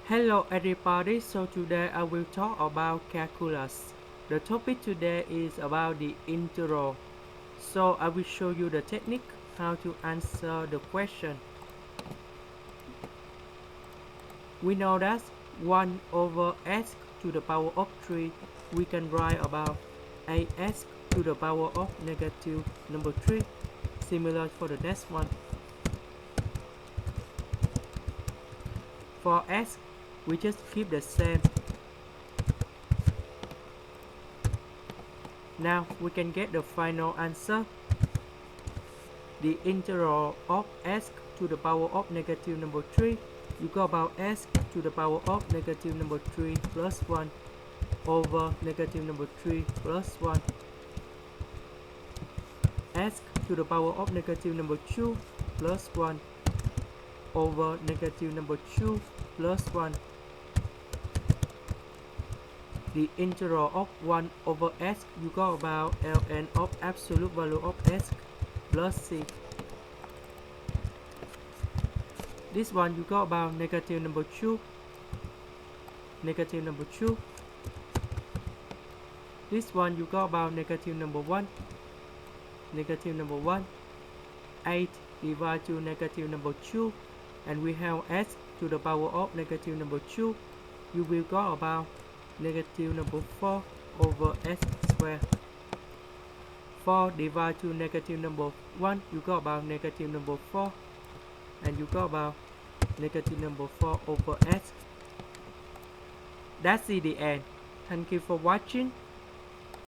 Hello everybody, so today I will talk about calculus. The topic today is about the integral. So I will show you the technique how to answer the question. We know that 1 over s to the power of 3 we can write about as to the power of negative number 3. Similar for the next one. For s, we just keep the same. Now we can get the final answer. The integral of s to the power of negative number 3, you go about s to the power of negative number 3 plus 1 over negative number 3 plus 1. S to the power of negative number 2 plus 1 over negative number 2 plus 1. The integral of 1 over s, you go about ln of absolute value of s plus c. This one you go about negative number 2, negative number 2. This one you go about negative number 1, negative number 1. 8 divided to negative number 2, and we have s to the power of negative number 2. You will go about negative number 4 over s squared. 4 divided to negative number 1, you go about negative number 4, and you go about negative number 4 over s. That's the end. Thank you for watching.